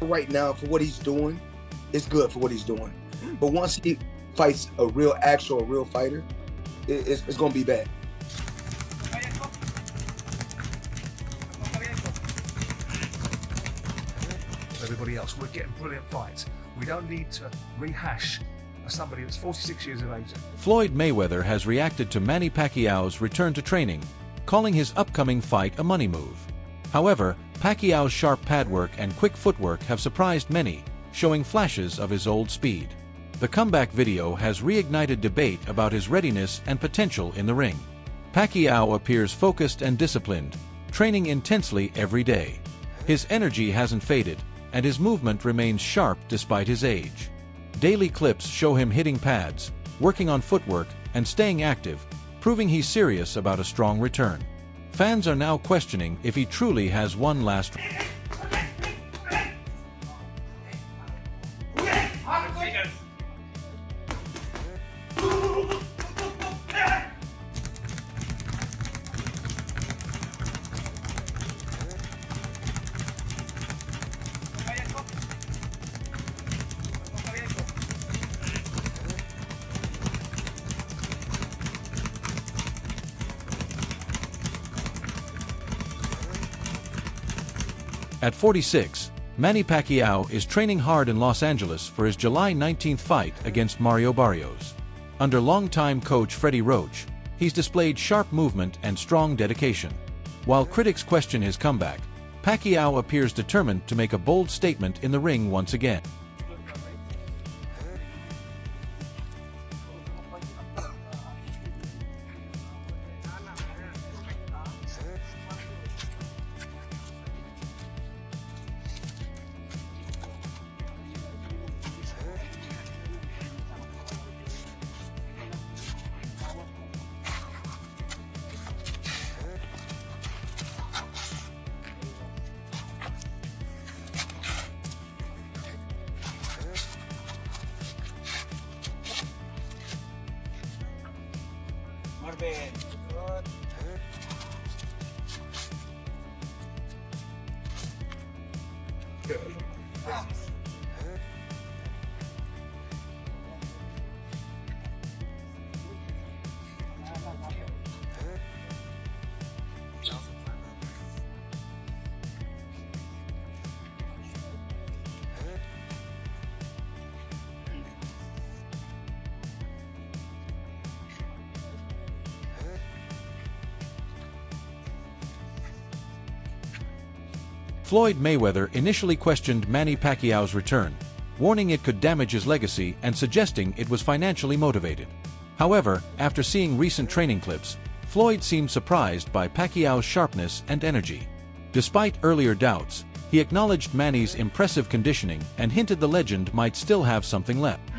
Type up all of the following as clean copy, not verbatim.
Right now, for what he's doing, it's good for what he's doing. But once he fights a real fighter, it's going to be bad. Everybody else, we're getting brilliant fights. We don't need to rehash somebody that's 46 years of age. Floyd Mayweather has reacted to Manny Pacquiao's return to training, calling his upcoming fight a money move. However, Pacquiao's sharp pad work and quick footwork have surprised many, showing flashes of his old speed. The comeback video has reignited debate about his readiness and potential in the ring. Pacquiao appears focused and disciplined, training intensely every day. His energy hasn't faded, and his movement remains sharp despite his age. Daily clips show him hitting pads, working on footwork, and staying active, proving he's serious about a strong return. Fans are now questioning if he truly has one last. At 46, Manny Pacquiao is training hard in Los Angeles for his July 19th fight against Mario Barrios. Under longtime coach Freddie Roach, he's displayed sharp movement and strong dedication. While critics question his comeback, Pacquiao appears determined to make a bold statement in the ring once again. Floyd Mayweather initially questioned Manny Pacquiao's return, warning it could damage his legacy and suggesting it was financially motivated. However, after seeing recent training clips, Floyd seemed surprised by Pacquiao's sharpness and energy. Despite earlier doubts, he acknowledged Manny's impressive conditioning and hinted the legend might still have something left.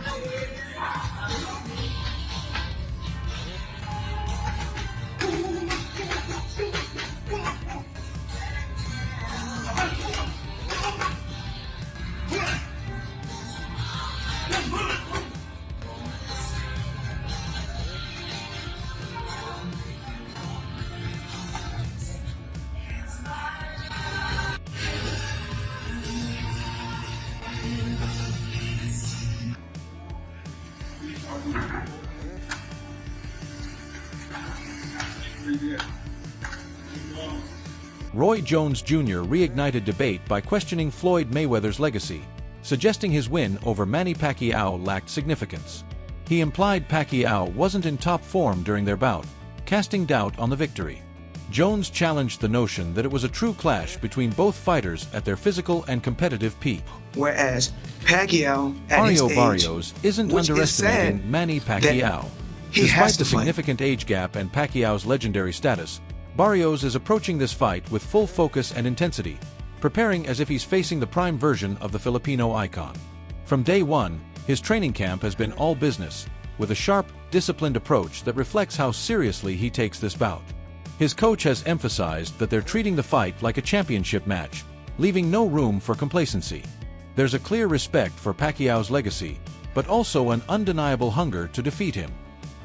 Roy Jones Jr. reignited debate by questioning Floyd Mayweather's legacy, suggesting his win over Manny Pacquiao lacked significance. He implied Pacquiao wasn't in top form during their bout, casting doubt on the victory. Jones challenged the notion that it was a true clash between both fighters at their physical and competitive peak. Whereas Pacquiao, at Mario his age, Barrios isn't which is underestimating sad Manny Pacquiao. he Despite has the to fight. significant age gap and Pacquiao's legendary status, Barrios is approaching this fight with full focus and intensity, preparing as if he's facing the prime version of the Filipino icon. From day one, his training camp has been all business, with a sharp, disciplined approach that reflects how seriously he takes this bout. His coach has emphasized that they're treating the fight like a championship match, leaving no room for complacency. There's a clear respect for Pacquiao's legacy, but also an undeniable hunger to defeat him.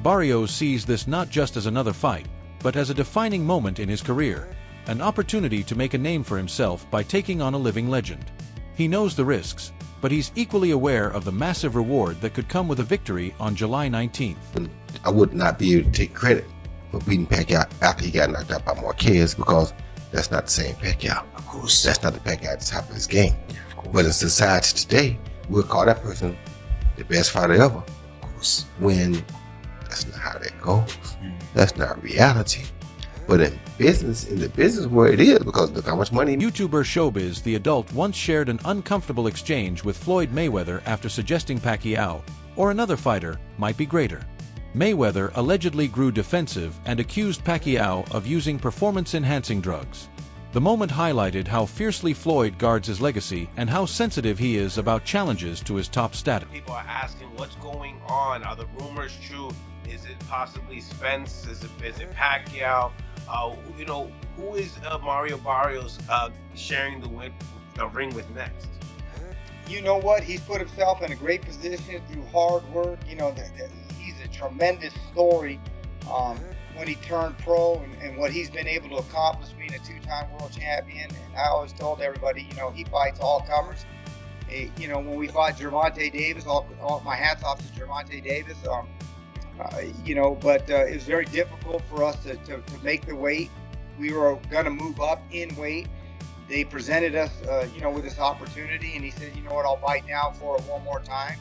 Barrios sees this not just as another fight, but as a defining moment in his career, an opportunity to make a name for himself by taking on a living legend. He knows the risks, but he's equally aware of the massive reward that could come with a victory on July 19th. I would not be able to take credit for beating Pacquiao after he got knocked out by Marquez, because that's not the same Pacquiao. Of course. That's not the Pacquiao at the top of his game. Yeah, of course. But in society today, we'll call that person the best fighter ever. Of course. When that's not how that goes. That's not reality. But in the business world, it is, because look how much money. YouTuber Showbiz the Adult once shared an uncomfortable exchange with Floyd Mayweather after suggesting Pacquiao, or another fighter, might be greater. Mayweather allegedly grew defensive and accused Pacquiao of using performance-enhancing drugs. The moment highlighted how fiercely Floyd guards his legacy and how sensitive he is about challenges to his top status. People are asking what's going on. Are the rumors true? Is it possibly Spence? Is it Pacquiao? Who is Mario Barrios sharing the ring with next? You know what? He's put himself in a great position through hard work. He's a tremendous story when he turned pro and what he's been able to accomplish being a two-time world champion. And I always told everybody, he fights all comers. When we fought Gervonta Davis, all my hats off to Gervonta Davis. But it was very difficult for us to make the weight. We were going to move up in weight. They presented us, with this opportunity, and he said, you know what, I'll fight now for it one more time.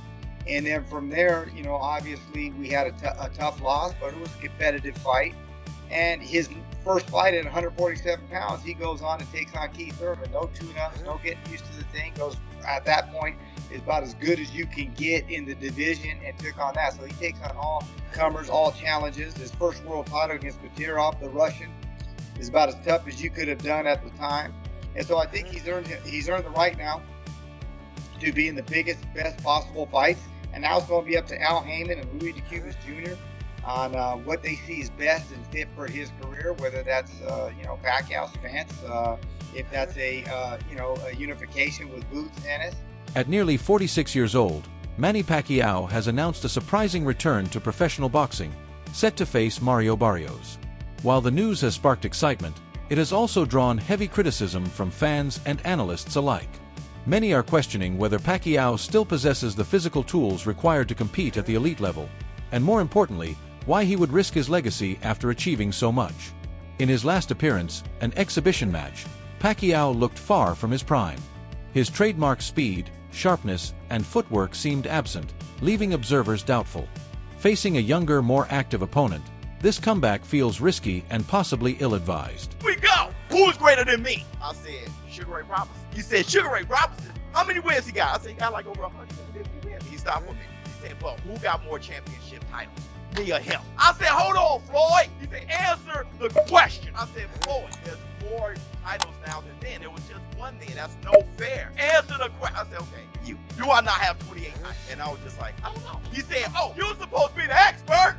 And then from there, obviously we had a tough loss, but it was a competitive fight. And his first fight at 147 pounds, he goes on and takes on Keith Thurman. No tune-ups, no getting used to the thing. Goes at that point is about as good as you can get in the division, and took on that. So he takes on all comers, all challenges. His first world title against Batirov, the Russian, is about as tough as you could have done at the time. And so I think he's earned the right now to be in the biggest, best possible fights. And now it's going to be up to Al Heyman and Louis DeCubas Jr. on what they see is best and fit for his career, whether that's Pacquiao, Spence, if that's a unification with Boots, Ennis. At nearly 46 years old, Manny Pacquiao has announced a surprising return to professional boxing, set to face Mario Barrios. While the news has sparked excitement, it has also drawn heavy criticism from fans and analysts alike. Many are questioning whether Pacquiao still possesses the physical tools required to compete at the elite level, and more importantly, why he would risk his legacy after achieving so much. In his last appearance, an exhibition match, Pacquiao looked far from his prime. His trademark speed, sharpness, and footwork seemed absent, leaving observers doubtful. Facing a younger, more active opponent, this comeback feels risky and possibly ill-advised. We go! Who's greater than me? I said, Sugar Ray Robinson. You said, Sugar Ray Robinson? How many wins he got? I said, he got like over 150 wins. He stopped for me. He said, well, who got more championship titles? Me or him? I said, hold on, Floyd. He said, answer the question. I said, Floyd, there's more titles now than then. There was just one then. That's no fair. Answer the question. I said, okay, you. Do I not have 28 titles? And I was just like, I don't know. He said, oh, you're supposed to be the expert.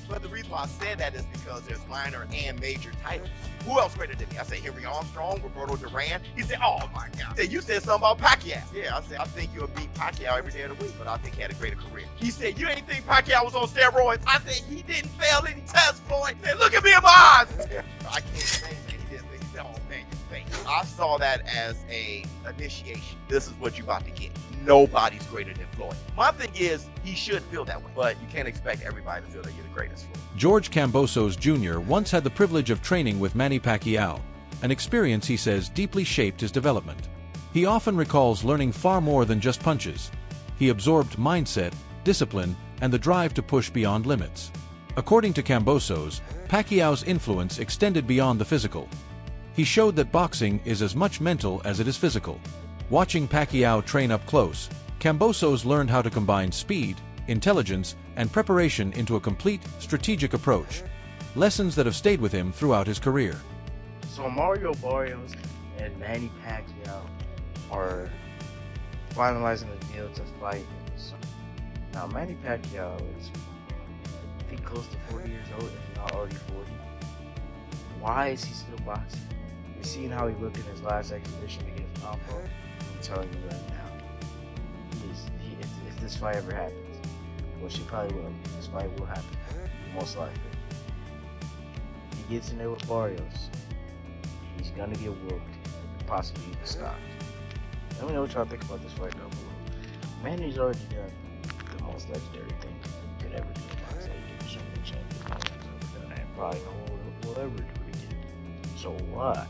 But the reason why I said that is because there's minor and major titles. Who else greater than me? I said Henry Armstrong, Roberto Duran. He said, oh my God. He said, you said something about Pacquiao. Yeah, I said, I think you'll beat Pacquiao every day of the week, but I think he had a greater career. He said, you ain't think Pacquiao was on steroids? I said, he didn't fail any tests, Floyd. He said, look at me in my eyes. I can't say that he didn't. He said, oh man, you fake. I saw that as a initiation. This is what you about to get. Nobody's greater than Floyd. My thing is, he should feel that way, but you can't expect everybody to feel that you're the greatest, Floyd. George Kambosos Jr. once had the privilege of training with Manny Pacquiao, an experience he says deeply shaped his development. He often recalls learning far more than just punches. He absorbed mindset, discipline, and the drive to push beyond limits. According to Kambosos, Pacquiao's influence extended beyond the physical. He showed that boxing is as much mental as it is physical. Watching Pacquiao train up close, Kambosos learned how to combine speed, intelligence, and preparation into a complete, strategic approach. Lessons that have stayed with him throughout his career. So Mario Barrios and Manny Pacquiao are finalizing the deal to fight in the summer. Now Manny Pacquiao is, I think, close to 40 years old, if not already 40. Why is he still boxing? You've seen how he looked in his last exhibition against Alpha. I'm telling you right now, if this fight ever happens, which it probably will, this fight will happen, most likely. If he gets in there with Barrios, he's gonna get whooped and possibly even stopped. Let me know what y'all think about this fight down below. Manny's already done the most legendary thing you could ever do in boxing. He did so many champions and probably no one will ever do it again. So why?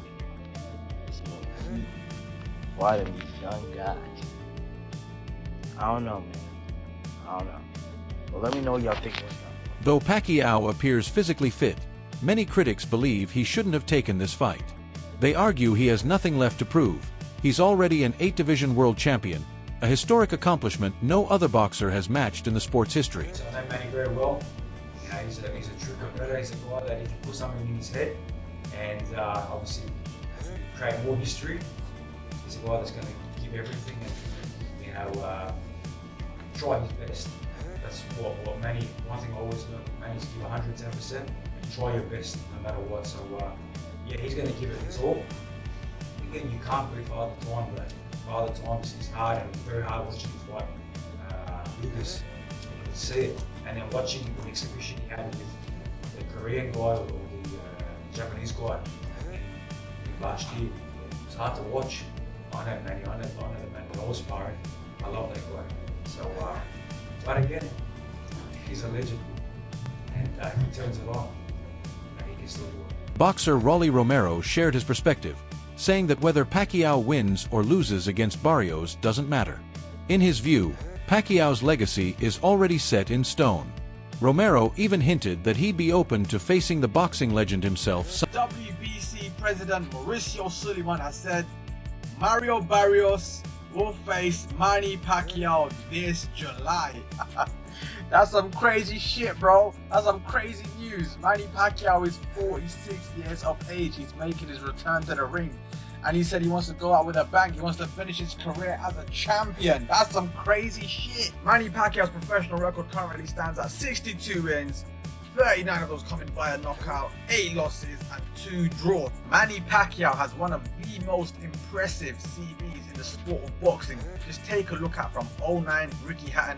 Why them these young guys? I don't know, man. I don't know. Well, let me know what y'all think. Though Pacquiao appears physically fit, many critics believe he shouldn't have taken this fight. They argue he has nothing left to prove. He's already an 8-division world champion, a historic accomplishment no other boxer has matched in the sport's history. I know Manny very well. You know, he's a true competitor. He's a guy that if you put something in his head and obviously create more history, he's a guy that's going to give everything and, you know, try his best. That's what Manny, one thing I always learned, Manny's give 110% and try your best no matter what. So yeah, he's going to give it his all. Again, you can't beat Father Time, but Father Time is hard and very hard watching him fight Lucas. You could see it. And then watching the exhibition he had with the Korean guy or the Japanese guy in last year, it's hard to watch. I know Manny, I know the man that I was sparring. I love that guy. So, but again, he's a legend, and he turns it on, and he can still do it. Boxer Rolly Romero shared his perspective, saying that whether Pacquiao wins or loses against Barrios doesn't matter. In his view, Pacquiao's legacy is already set in stone. Romero even hinted that he'd be open to facing the boxing legend himself. WBC President Mauricio Sullivan has said Mario Barrios will face Manny Pacquiao this July. That's some crazy shit, bro. That's some crazy news. Manny Pacquiao is 46 years of age. He's making his return to the ring. And he said he wants to go out with a bang. He wants to finish his career as a champion. That's some crazy shit. Manny Pacquiao's professional record currently stands at 62 wins, 39 of those coming via knockout, 8 losses and 2 draws. Manny Pacquiao has one of the most impressive CVs in the sport of boxing. Just take a look at from 09, Ricky Hatton,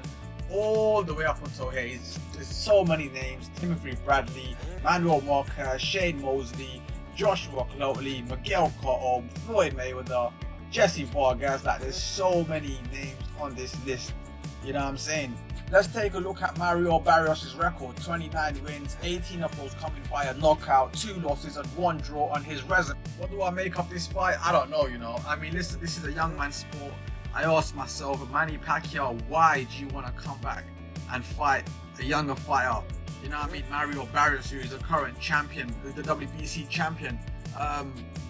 all the way up until here. There's so many names: Timothy Bradley, Manuel Marquez, Shane Mosley, Joshua Clotley, Miguel Cotto, Floyd Mayweather, Jesse Vargas. Like, there's so many names on this list. You know what I'm saying? Let's take a look at Mario Barrios' record. 29 wins, 18 of those coming via knockout, 2 losses and 1 draw on his resume. What do I make of this fight? I don't know, you know. I mean, listen, this is a young man's sport. I asked myself, Manny Pacquiao, why do you want to come back and fight a younger fighter? You know what I mean? Mario Barrios, who is the current champion, who's the WBC champion.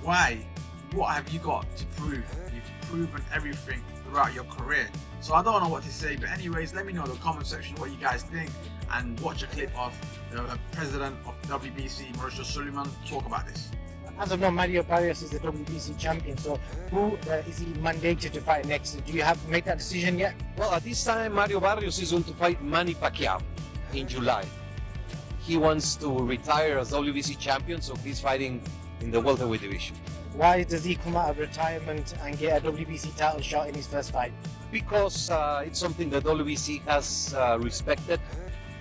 Why? What have you got to prove? You've proven everything throughout your career. So I don't know what to say, but anyways, let me know in the comment section what you guys think, and watch a clip of the president of WBC, Mauricio Sullivan, talk about this. As of now, Mario Barrios is the WBC champion, so who is he mandated to fight next? Do you have made that decision yet? Well, at this time, Mario Barrios is going to fight Manny Pacquiao in July. He wants to retire as WBC champion, so he's fighting in the welterweight division. Why does he come out of retirement and get a WBC title shot in his first fight? Because it's something that WBC has respected.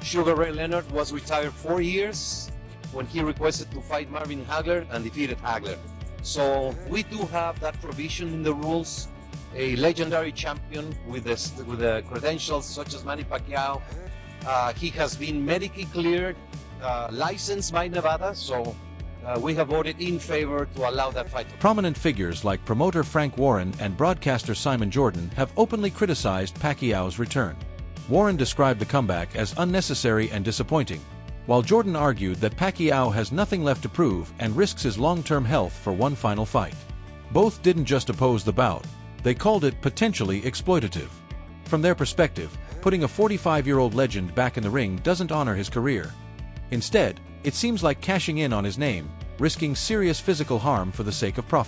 Sugar Ray Leonard was retired 4 years when he requested to fight Marvin Hagler and defeated Hagler. So we do have that provision in the rules. A legendary champion with the credentials such as Manny Pacquiao. He has been medically cleared, licensed by Nevada, so we have voted in favor to allow that fight. Prominent figures like promoter Frank Warren and broadcaster Simon Jordan have openly criticized Pacquiao's return. Warren described the comeback as unnecessary and disappointing, while Jordan argued that Pacquiao has nothing left to prove and risks his long-term health for one final fight. Both didn't just oppose the bout, they called it potentially exploitative. From their perspective, putting a 45-year-old legend back in the ring doesn't honor his career. Instead, it seems like cashing in on his name, risking serious physical harm for the sake of profit.